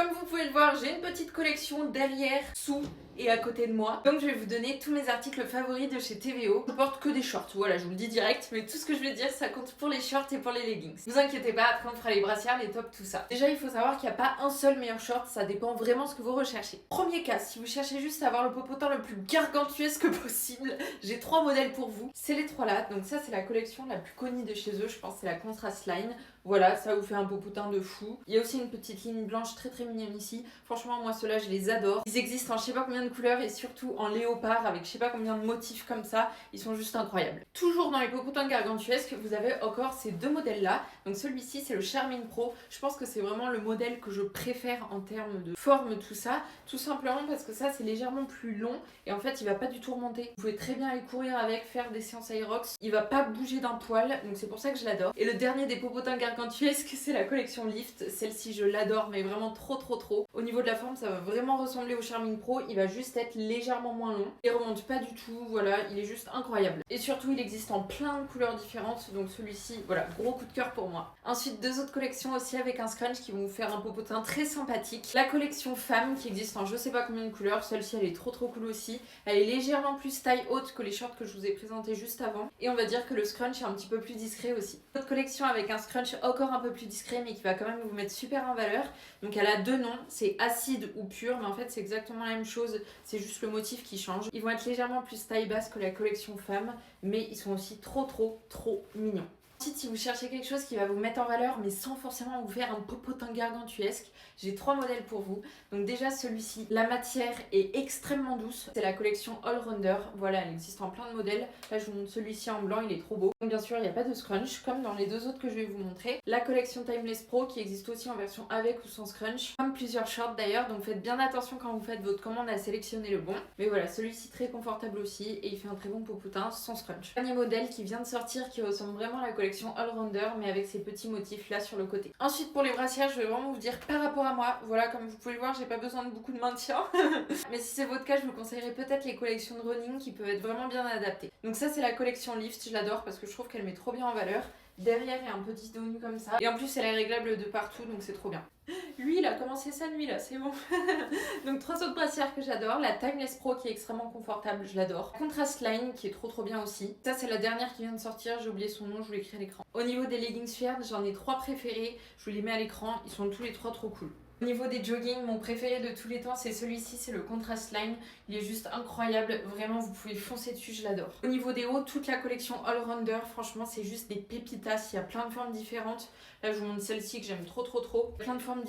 Comme vous pouvez le voir, j'ai une petite collection derrière, sous et à côté de moi. Donc je vais vous donner tous mes articles favoris de chez TVO. Je porte que des shorts, voilà, je vous le dis direct, mais tout ce que je vais dire, ça compte pour les shorts et pour les leggings. Ne vous inquiétez pas, après on fera les brassières, les tops, tout ça. Déjà, il faut savoir qu'il n'y a pas un seul meilleur short, ça dépend vraiment ce que vous recherchez. Premier cas, si vous cherchez juste à avoir le popotin le plus gargantuesque possible, j'ai 3 modèles pour vous. C'est les 3 là, donc ça c'est la collection la plus connue de chez eux, je pense c'est la Contrast Line. Voilà, ça vous fait un popotin de fou. Il y a aussi une petite ligne blanche très mignonne ici. Franchement, moi ceux-là je les adore. Ils existent en je sais pas combien de couleurs et surtout en léopard avec je sais pas combien de motifs comme ça. Ils sont juste incroyables. Toujours dans les popotins gargantuesques, vous avez encore ces 2 modèles-là. Donc celui-ci c'est le Charming Pro. Je pense que c'est vraiment le modèle que je préfère en termes de forme, tout ça. Tout simplement parce que ça c'est légèrement plus long et en fait il va pas du tout remonter. Vous pouvez très bien aller courir avec, faire des séances Aerox. Il va pas bouger d'un poil, donc c'est pour ça que je l'adore. Et le dernier des popotins gargantuesques, c'est la collection Lift. Celle-ci je l'adore, mais vraiment trop. Au niveau de la forme, ça va vraiment ressembler au Charming Pro. Il va juste être légèrement moins long. Il remonte pas du tout, voilà, il est juste incroyable. Et surtout, il existe en plein de couleurs différentes, donc celui-ci, voilà, gros coup de cœur pour moi. Ensuite, 2 autres collections aussi avec un scrunch qui vont vous faire un popotin très sympathique. La collection Femme qui existe en je sais pas combien de couleurs. Celle-ci, elle est trop cool aussi. Elle est légèrement plus taille haute que les shorts que je vous ai présentés juste avant. Et on va dire que le scrunch est un petit peu plus discret aussi. Autre collection avec un scrunch encore un peu plus discret, mais qui va quand même vous mettre super en valeur. Donc elle a 2 noms, c'est acide ou pur, mais en fait c'est exactement la même chose, c'est juste le motif qui change. Ils vont être légèrement plus taille basse que la collection Femme, mais ils sont aussi trop mignons. Ensuite, si vous cherchez quelque chose qui va vous mettre en valeur, mais sans forcément vous faire un popotin gargantuesque, j'ai 3 modèles pour vous. Donc déjà celui-ci, la matière est extrêmement douce. C'est la collection Allrounder. Voilà, elle existe en plein de modèles. Là, je vous montre celui-ci en blanc, il est trop beau. Donc bien sûr, il n'y a pas de scrunch, comme dans les 2 autres que je vais vous montrer. La collection Timeless Pro, qui existe aussi en version avec ou sans scrunch. Comme plusieurs shorts d'ailleurs, donc faites bien attention quand vous faites votre commande à sélectionner le bon. Mais voilà, celui-ci très confortable aussi, et il fait un très bon popotin sans scrunch. Dernier modèle qui vient de sortir, qui ressemble vraiment à la collection Allrounder, mais avec ces petits motifs là sur le côté. Ensuite, pour les brassières, je vais vraiment vous dire par rapport à moi, voilà, comme vous pouvez le voir, j'ai pas besoin de beaucoup de maintien. Mais si c'est votre cas, je vous conseillerais peut-être les collections de running qui peuvent être vraiment bien adaptées. Donc ça, c'est la collection Lift, je l'adore parce que je trouve qu'elle met trop bien en valeur. Derrière, il y a un petit dos nu comme ça. Et en plus, elle est réglable de partout, donc c'est trop bien. Lui, il a commencé sa nuit là, c'est bon. Donc 3 autres brassières que j'adore. La Timeless Pro qui est extrêmement confortable, je l'adore. Contrast Line qui est trop bien aussi. Ça, c'est la dernière qui vient de sortir, j'ai oublié son nom, je vous l'écris à l'écran. Au niveau des leggings Ferd, j'en ai 3 préférés. Je vous les mets à l'écran, ils sont tous les 3 trop cool. Au niveau des jogging, mon préféré de tous les temps, c'est celui-ci, c'est le Contrast Line. Il est juste incroyable, vraiment, vous pouvez foncer dessus, je l'adore. Au niveau des hauts, toute la collection Allrounder, franchement, c'est juste des pépitas. Il y a plein de formes différentes. Là, je vous montre celle-ci que j'aime trop. Plein de formes différentes.